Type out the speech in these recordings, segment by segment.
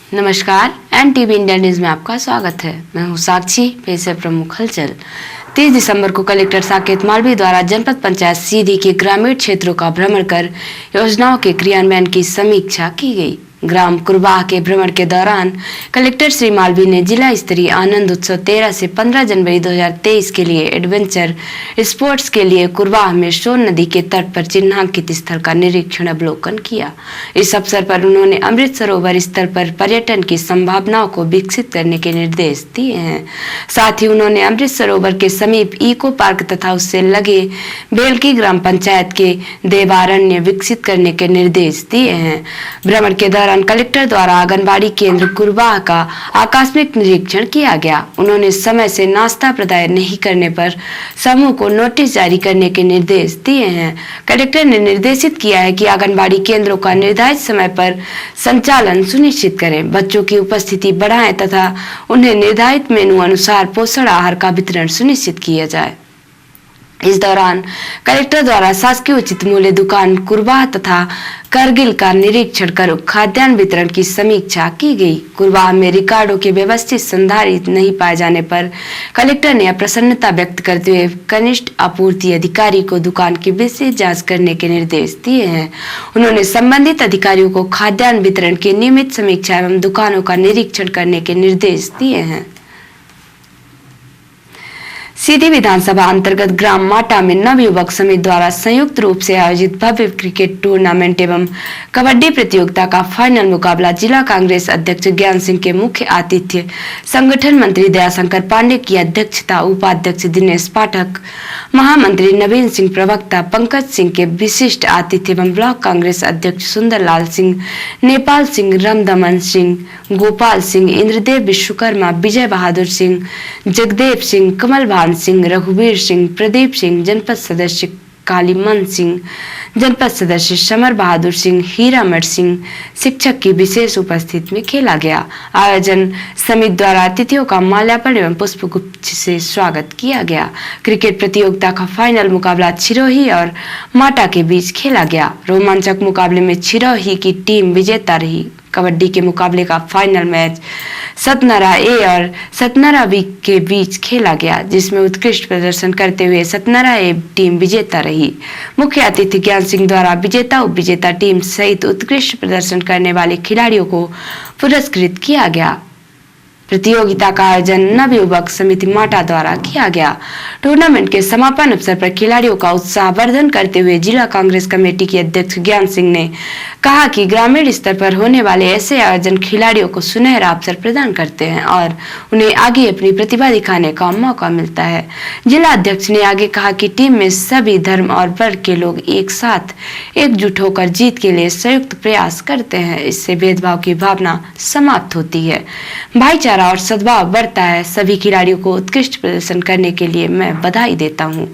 नमस्कार, NTV India news में आपका स्वागत है। मैं हूं साक्षी। पेश है प्रमुख हलचल। 30 दिसंबर को कलेक्टर साकेत मालवीय द्वारा जनपद पंचायत सीधी के ग्रामीण क्षेत्रों का भ्रमण कर योजनाओं के क्रियान्वयन की समीक्षा की गई। ग्राम कुरबाह के भ्रमण के दौरान कलेक्टर श्री मालवीय ने जिला स्तरीय आनंद उत्सव 13 से 15 जनवरी 2023 के लिए एडवेंचर स्पोर्ट्स के लिए कुरबाह में सोन नदी के तट पर चिन्हांकित स्थल का निरीक्षण अवलोकन किया। इस अवसर पर उन्होंने अमृत सरोवर स्थल पर पर्यटन की संभावनाओं को विकसित करने के निर्देश दिए हैं। साथ ही उन्होंने अमृत सरोवर के समीप इको पार्क तथा उससे लगे बेलकी ग्राम पंचायत के देवारण्य विकसित करने के निर्देश दिए हैं। भ्रमण के दौरान कलेक्टर द्वारा आंगनबाड़ी केंद्र कुरबाह का आकस्मिक निरीक्षण किया गया। उन्होंने समय से नाश्ता प्रदान नहीं करने पर समूह को नोटिस जारी करने के निर्देश दिए हैं। कलेक्टर ने निर्देशित किया है कि आंगनबाड़ी केंद्रों का निर्धारित समय पर संचालन सुनिश्चित करें, बच्चों की उपस्थिति बढ़ाएं तथा उन्हें निर्धारित मेनू अनुसार पोषण आहार का वितरण सुनिश्चित किया जाए। इस दौरान कलेक्टर द्वारा शासकीय उचित मूल्य दुकान कुरबाह तथा करगिल का निरीक्षण कर खाद्यान्न वितरण की समीक्षा की गई। कुरबाह में रिकॉर्डों के व्यवस्थित संधारित नहीं पाए जाने पर कलेक्टर ने अप्रसन्नता व्यक्त करते हुए कनिष्ठ आपूर्ति अधिकारी को दुकान की विशेष जांच करने के निर्देश दिए हैं। उन्होंने संबंधित अधिकारियों को खाद्यान्न वितरण की नियमित समीक्षा एवं दुकानों का निरीक्षण करने के निर्देश दिए हैं। सीधी विधानसभा अंतर्गत ग्राम माटा में नवयुवक समिति द्वारा संयुक्त रूप से आयोजित भव्य क्रिकेट टूर्नामेंट एवं कबड्डी प्रतियोगिता का फाइनल मुकाबला जिला कांग्रेस अध्यक्ष ज्ञान सिंह के मुख्य आतिथ्य, संगठन मंत्री दयाशंकर पांडे की अध्यक्षता, उपाध्यक्ष दिनेश पाठक, महामंत्री नवीन सिंह, प्रवक्ता पंकज सिंह के विशिष्ट आतिथ्य एवं ब्लॉक कांग्रेस अध्यक्ष सुंदरलाल सिंह, नेपाल सिंह, रामदमन सिंह, गोपाल सिंह, इंद्रदेव विश्वकर्मा, विजय बहादुर सिंह, जगदेव सिंह, कमल सिंह, रघुवीर सिंह, प्रदीप सिंह, जनपद सदस्य कालीमन सिंह, जनपद सदस्य समर बहादुर सिंह, हीरामठ सिंह शिक्षक की विशेष उपस्थिति में खेला गया। आयोजन समिति द्वारा अतिथियों का माल्यार्पण एवं पुष्पगुच्छ से स्वागत किया गया। क्रिकेट प्रतियोगिता का फाइनल मुकाबला छिरोही और माटा के बीच खेला गया। रोमांचक मुकाबले में छिरोही की टीम विजेता रही। कबड्डी के मुकाबले का फाइनल मैच सतनारा ए और सतनारा बी के बीच खेला गया, जिसमें उत्कृष्ट प्रदर्शन करते हुए सतनारा ए टीम विजेता रही। मुख्य अतिथि ज्ञान सिंह द्वारा विजेता, उपविजेता टीम सहित उत्कृष्ट प्रदर्शन करने वाले खिलाड़ियों को पुरस्कृत किया गया। प्रतियोगिता का आयोजन नवयुवक समिति माटा द्वारा किया गया। टूर्नामेंट के समापन अवसर पर खिलाड़ियों का उत्साहवर्धन करते हुए जिला कांग्रेस कमेटी के अध्यक्ष ज्ञान सिंह ने कहा कि ग्रामीण स्तर पर होने वाले ऐसे आयोजन खिलाड़ियों को सुनहरा अवसर प्रदान करते हैं और उन्हें आगे अपनी प्रतिभा दिखाने का मौका मिलता है। जिला अध्यक्ष ने आगे कहा कि टीम में सभी धर्म और वर्ग के लोग एक साथ एकजुट होकर जीत के लिए संयुक्त प्रयास करते हैं। इससे भेदभाव की भावना समाप्त होती है, भाईचारा और सद्भाव बढ़ता है। सभी खिलाड़ियों को उत्कृष्ट प्रदर्शन करने के लिए मैं बधाई देता हूं।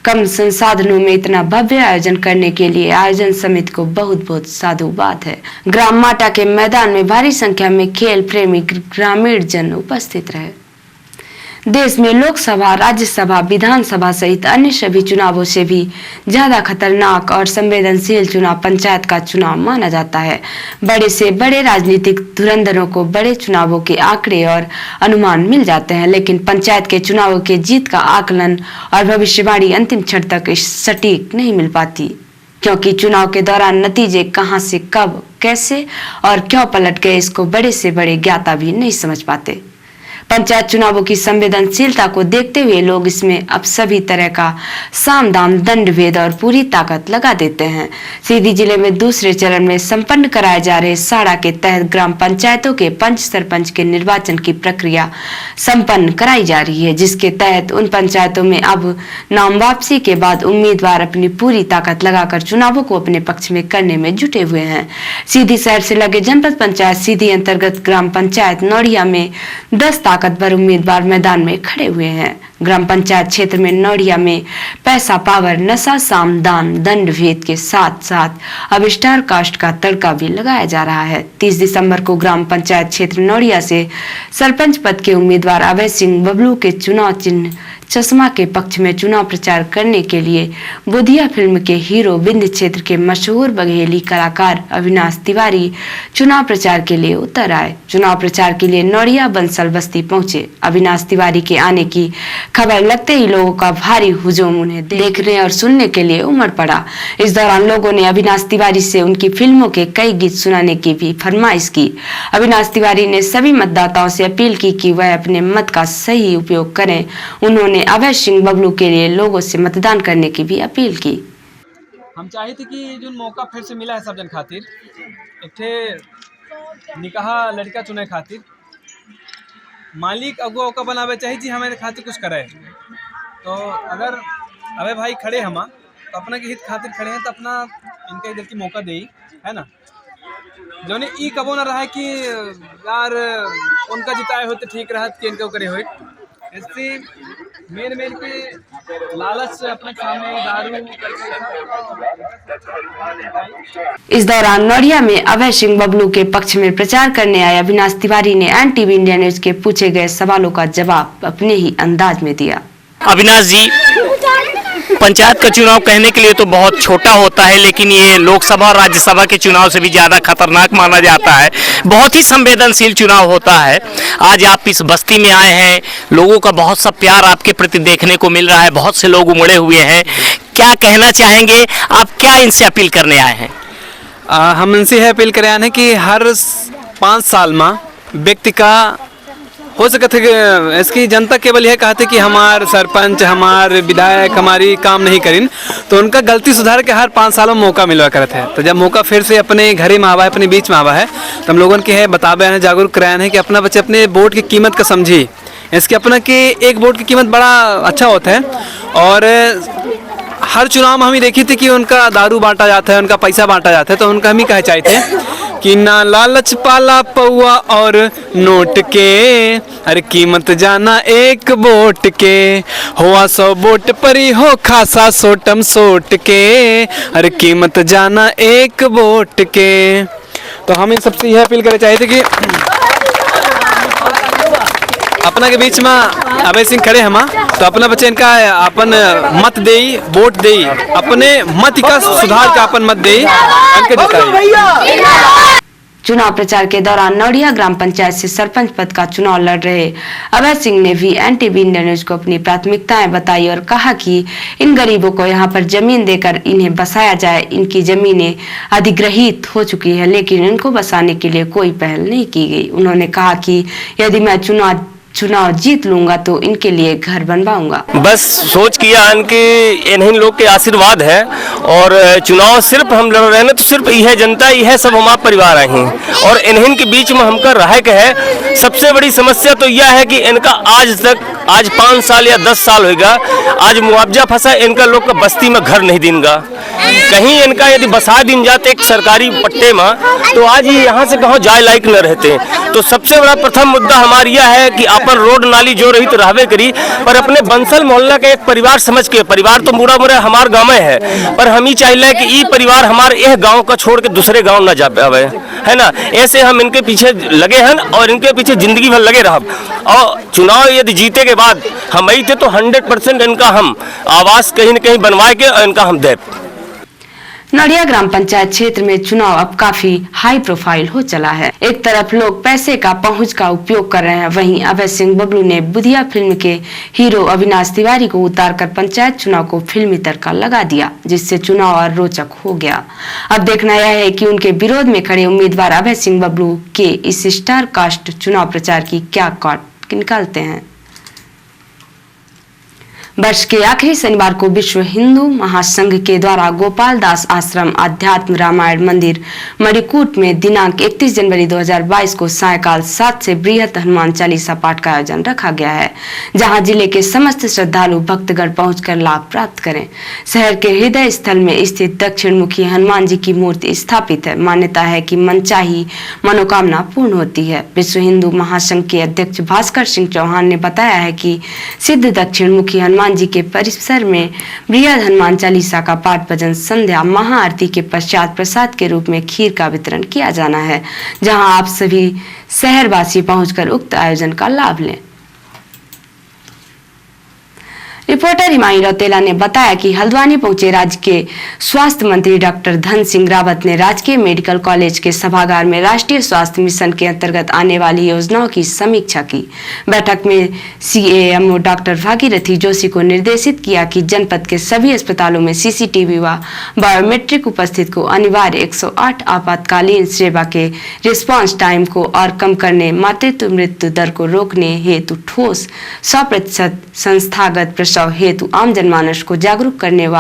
कम संसाधनों में इतना भव्य आयोजन करने के लिए आयोजन समिति को बहुत बहुत साधुवाद है। ग्राम माटा के मैदान में भारी संख्या में खेल प्रेमी ग्रामीण जन उपस्थित रहे। देश में लोकसभा, राज्यसभा, विधानसभा सहित अन्य सभी चुनावों से भी ज्यादा खतरनाक और संवेदनशील चुनाव पंचायत का चुनाव माना जाता है। बड़े से बड़े राजनीतिक धुरंधरों को बड़े चुनावों के आंकड़े और अनुमान मिल जाते हैं, लेकिन पंचायत के चुनावों के जीत का आकलन और भविष्यवाणी अंतिम क्षण तक सटीक नहीं मिल पाती, क्योंकि चुनाव के दौरान नतीजे कहां से कब, कैसे और क्यों पलट गए, इसको बड़े से बड़े ज्ञाता भी नहीं समझ पाते। पंचायत चुनावों की संवेदनशीलता को देखते हुए लोग इसमें अब सभी तरह का साम दाम दंड भेद और पूरी ताकत लगा देते हैं। सीधी जिले में दूसरे चरण में संपन्न कराए जा रहे साड़ा के तहत ग्राम पंचायतों के पंच सरपंच के निर्वाचन की प्रक्रिया संपन्न कराई जा रही है, जिसके तहत उन पंचायतों में अब नाम वापसी के बाद उम्मीदवार अपनी पूरी ताकत लगाकर चुनावों को अपने पक्ष में करने में जुटे हुए हैं। सीधी शहर से लगे जनपद पंचायत सीधी अंतर्गत ग्राम पंचायत नौड़िया में 10 ताकतवर उम्मीदवार मैदान में खड़े हुए हैं। ग्राम पंचायत क्षेत्र में नौड़िया में पैसा पावर नशा साम दान दंड भेद के साथ साथ अब स्टार कास्ट का तड़का भी लगाया जा रहा है। 30 दिसंबर को ग्राम पंचायत क्षेत्र नौड़िया से सरपंच पद के उम्मीदवार अभय सिंह बबलू के चुनाव चिन्ह चश्मा के पक्ष में चुनाव प्रचार करने के लिए बुधिया फिल्म के हीरो बिंद क्षेत्र के मशहूर बघेली कलाकार अविनाश तिवारी चुनाव प्रचार के लिए उतर आए। चुनाव प्रचार के लिए नौड़िया बंसल बस्ती पहुंचे। अविनाश तिवारी के आने की खबर लगते ही लोगों का भारी हुजूम उन्हें देखने और सुनने के लिए उमड़ पड़ा। इस दौरान लोगों ने अविनाश तिवारी से उनकी फिल्मों के कई गीत सुनाने की भी फरमाइश की। अविनाश तिवारी ने सभी मतदाताओं से अपील की कि वह अपने मत का सही उपयोग करें। उन्होंने अभय सिंह बबलू के लिए लोगों से मतदान करने की भी अपील की। हम चाहे थे कि जो मौका फिर से मिला है सब जन खातिर एक ठे निकाह लड़का चुने खातिर मालिक अगुआ का बनावे चाहिए जी हमारे खातिर कुछ करे। तो अगर अबे भाई खड़े हम तो अपना के हित खातिर खड़े हैं तो अपना इनका इधर की मौका दे है ना। जो ने ई कबो ना रहा है कि यार उनका जिताए हो तो ठीक रहा कि इनके करे हो। इससे मेरे के लालच अपने सामने दारू। इस दौरान नौड़िया में अभय सिंह बबलू के पक्ष में प्रचार करने आए अविनाश तिवारी ने एनटीवी इंडिया न्यूज के पूछे गए सवालों का जवाब अपने ही अंदाज में दिया। अविनाश जी, पंचायत का चुनाव कहने के लिए तो बहुत छोटा होता है, लेकिन ये लोकसभा और राज्यसभा के चुनाव से भी ज्यादा खतरनाक माना जाता है। बहुत ही संवेदनशील चुनाव होता है। आज आप इस बस्ती में आए हैं, लोगों का बहुत सा प्यार आपके प्रति देखने को मिल रहा है, बहुत से लोग उमड़े हुए हैं। क्या कहना चाहेंगे आप, क्या इनसे अपील करने आए हैं? हम इनसे यह अपील कर आए हैं कि हर 5 साल में व्यक्ति का हो सकता है इसकी जनता केवल यह कहते कि हमार सरपंच हमार विधायक हमारी काम नहीं करें, तो उनका गलती सुधार के हर 5 सालों में मौका मिलवा करते हैं। तो जब मौका फिर से अपने घर में आवा है, अपने बीच में आवा है, तो हम लोगों के है बतावे हैं, जागरूक कराए हैं कि अपना बच्चे अपने वोट की कीमत का समझी। इसके अपना कि एक वोट की कीमत बड़ा अच्छा होता है। और हर चुनाव में हम ही देखी थी कि उनका दारू बांटा जाता है, उनका पैसा बांटा जाता है। तो उनका हम ही कहे चाहते हैं कि ना लालच पाला पौआ और नोट के, अरे कीमत जाना एक वोट के, हुआ 100 वोट परी हो खासा सोटम सोट के, अरे कीमत जाना एक वोट के। तो हम इन सबसे यह अपील करना चाहते कि अपना के बीच में अभय सिंह खड़े हम, तो अपना बच्चे इनका अपन मत दे, वोट दे, अपने मत का सुधार का अपन मत दे, इनके जिताई। चुनाव प्रचार के दौरान नौड़िया ग्राम पंचायत से सरपंच पद का चुनाव लड़ रहे अभय सिंह ने भी एनटीवी इंडिया न्यूज को अपनी प्राथमिकताएं बताई और कहा कि इन गरीबों को यहां पर जमीन देकर इन्हें बसाया जाए। इनकी जमीनें अधिग्रहित हो चुकी है, लेकिन इनको बसाने के लिए कोई पहल नहीं की गई। उन्होंने कहा कि यदि मैं चुनाव जीत लूंगा तो इनके लिए घर बनवाऊंगा। बस सोच किया कि इन्हीं लोग के आशीर्वाद है, और चुनाव सिर्फ हम लड़ रहे हैं तो सिर्फ यह जनता यह सब हमारा परिवार आए हैं, और इन्हीं के बीच में हमका रह के है। सबसे बड़ी समस्या तो यह है कि इनका आज 5 साल या 10 साल होगा, आज मुआवजा फंसा, इनका लोग का बस्ती में घर नहीं देंगे। कहीं इनका यदि बसा दिन जाते एक सरकारी पट्टे में, तो आज ये यहाँ से कहाँ जाए लायक न रहते। तो सबसे बड़ा प्रथम मुद्दा हमारा यह है कि अपन रोड नाली जो रही तो रहबे करी, पर अपने बंसल मोहल्ला के एक परिवार समझ के, परिवार तो मुड़ा मुड़ा हमारे गाँव में है, पर हम ही चाहिए कि ये परिवार हमारे यह गाँव का छोड़ के दूसरे गाँव न जा पावे, है ना। ऐसे हम इनके पीछे लगे हैं और इनके पीछे जिंदगी भर लगे रह। और चुनाव यदि जीते के बाद हम आई थे तो 100% इनका हम आवास कहीं न कहीं बनवाए के और इनका हम दे। नौड़िया ग्राम पंचायत क्षेत्र में चुनाव अब काफी हाई प्रोफाइल हो चला है। एक तरफ लोग पैसे का पहुंच का उपयोग कर रहे हैं, वहीं अभय सिंह बबलू ने बुधिया फिल्म के हीरो अविनाश तिवारी को उतारकर पंचायत चुनाव को फिल्मी तड़का लगा दिया, जिससे चुनाव और रोचक हो गया। अब देखना यह है कि उनके विरोध में खड़े उम्मीदवार अभय सिंह बबलू के इस स्टार कास्ट चुनाव प्रचार की क्या काट निकालते हैं। वर्ष के आखिरी शनिवार को विश्व हिंदू महासंघ के द्वारा गोपाल दास आश्रम अध्यात्म रामायण मंदिर मणिकूट में दिनांक 31 जनवरी 2022 को सायकाल 7 से बृहत हनुमान चालीसा पाठ का आयोजन रखा गया है, जहां जिले के समस्त श्रद्धालु भक्तगण पहुंचकर लाभ प्राप्त करें। शहर के हृदय स्थल में स्थित दक्षिण मुखी हनुमान जी की मूर्ति स्थापित है। मान्यता है कि मनचाही मनोकामना पूर्ण होती है। विश्व हिंदू महासंघ के अध्यक्ष भास्कर सिंह चौहान ने बताया है कि सिद्ध दक्षिण मुखी हनुमान जी के परिसर में बृहद हनुमान चालीसा का पाठ भजन संध्या महाआरती के पश्चात प्रसाद के रूप में खीर का वितरण किया जाना है, जहां आप सभी शहरवासी पहुंचकर उक्त आयोजन का लाभ लें। रिपोर्टर हिमानी रौतेला ने बताया कि हल्द्वानी पहुंचे राज्य के स्वास्थ्य मंत्री डॉक्टर धन सिंह रावत ने राजकीय मेडिकल कॉलेज के सभागार में राष्ट्रीय स्वास्थ्य मिशन के अंतर्गत आने वाली योजनाओं की समीक्षा की। बैठक में सीएमओ डॉक्टर भागीरथी जोशी को निर्देशित किया कि जनपद के सभी अस्पतालों में सीसीटीवी व बायोमेट्रिक उपस्थित को अनिवार्य 108 आपातकालीन सेवा के रिस्पांस टाइम को और कम करने, मातृत्व मृत्यु दर को रोकने हेतु ठोस 100% संस्थागत प्रसव हेतु आम जनमानस को जागरूक करने व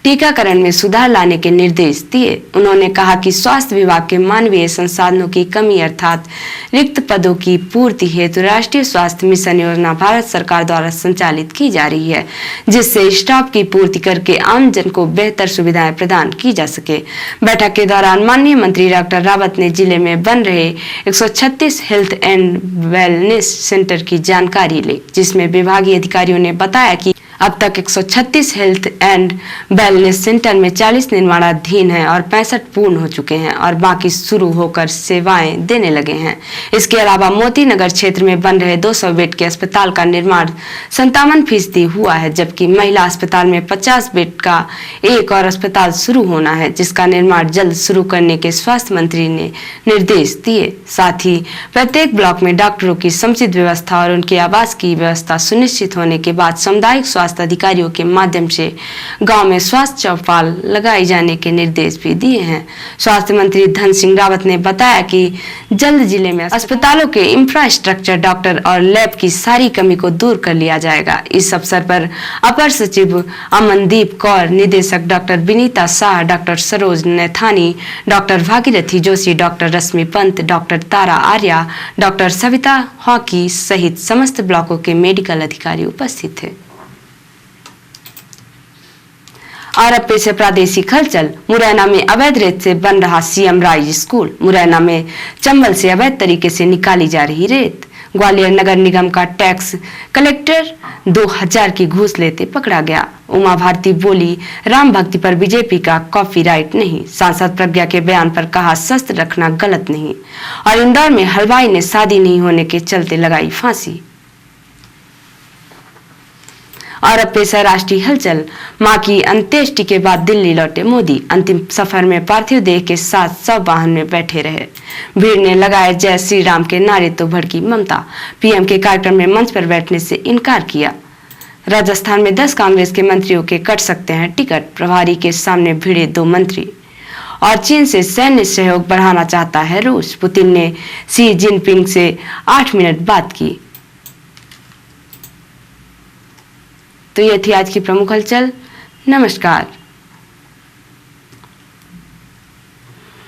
टीकाकरण में सुधार लाने के निर्देश दिए। उन्होंने कहा कि स्वास्थ्य विभाग के मानवीय संसाधनों की कमी अर्थात रिक्त पदों की पूर्ति हेतु राष्ट्रीय स्वास्थ्य मिशन योजना भारत सरकार द्वारा संचालित की जा रही है, जिससे स्टाफ की पूर्ति करके आम जन को बेहतर सुविधाएं प्रदान की जा सके। बैठक के दौरान माननीय मंत्री डॉक्टर रावत ने जिले में बन रहे 136 हेल्थ एंड वेलनेस सेंटर की जानकारी ली, जिसमें विभागीय अधिकारियों ने बताया कि अब तक 136 हेल्थ एंड वेलनेस सेंटर में 40 निर्माणाधीन हैं और 65 पूर्ण हो चुके हैं और बाकी शुरू होकर सेवाएं देने लगे हैं। इसके अलावा मोती नगर क्षेत्र में बन रहे 200 बेड के अस्पताल का निर्माण 57% हुआ है, जबकि महिला अस्पताल में 50 बेड का एक और अस्पताल शुरू होना है, जिसका निर्माण जल्द शुरू करने के स्वास्थ्य मंत्री ने निर्देश दिए। साथ ही प्रत्येक ब्लॉक में डॉक्टरों की समुचित व्यवस्था और उनके आवास की व्यवस्था सुनिश्चित होने के बाद सामुदायिक स्वास्थ्य अधिकारियों के माध्यम से गांव में स्वास्थ्य चौपाल लगाए जाने के निर्देश भी दिए हैं। स्वास्थ्य मंत्री धन सिंह रावत ने बताया कि जल्द जिले में अस्पतालों के इंफ्रास्ट्रक्चर, डॉक्टर और लैब की सारी कमी को दूर कर लिया जाएगा। इस अवसर पर अपर सचिव अमनदीप कौर, निदेशक doctor Vinita Shah, doctor Saroj Naithani, doctor Bhagirathi Joshi, doctor Rashmi Pant, doctor Tara Arya, doctor Savita हॉकी सहित समस्त ब्लॉकों के मेडिकल अधिकारी उपस्थित थे। और अब पेश है प्रादेशिक हलचल। मुरैना में अवैध रेत से बन रहा सीएम राइज स्कूल। मुरैना में चंबल से अवैध तरीके से निकाली जा रही रेत। ग्वालियर नगर निगम का टैक्स कलेक्टर 2000 की घूस लेते पकड़ा गया। उमा भारती बोली, राम भक्ति पर बीजेपी का कॉपीराइट नहीं। सांसद प्रज्ञा के बयान पर कहा, शस्त्र रखना गलत नहीं। और इंदौर में हलवाई ने शादी नहीं होने के चलते लगाई फांसी। और अब पेश है राष्ट्रीय हलचल। मां की अंत्येष्टि के बाद दिल्ली लौटे मोदी। अंतिम सफर में पार्थिव देह के साथ सब वाहन में बैठे रहे। भीड़ ने लगाए जय श्री राम के नारे तो भड़की ममता। पीएम के कार्यक्रम में मंच पर बैठने से इनकार किया। राजस्थान में 10 कांग्रेस के मंत्रियों के कट सकते हैं टिकट। प्रभारी के सामने भिड़े 2 मंत्री। और चीन से सैन्य सहयोग बढ़ाना चाहता है रूस। पुतिन ने शी जिनपिंग से 8 मिनट बात की। तो ये थी आज की प्रमुख हलचल। नमस्कार।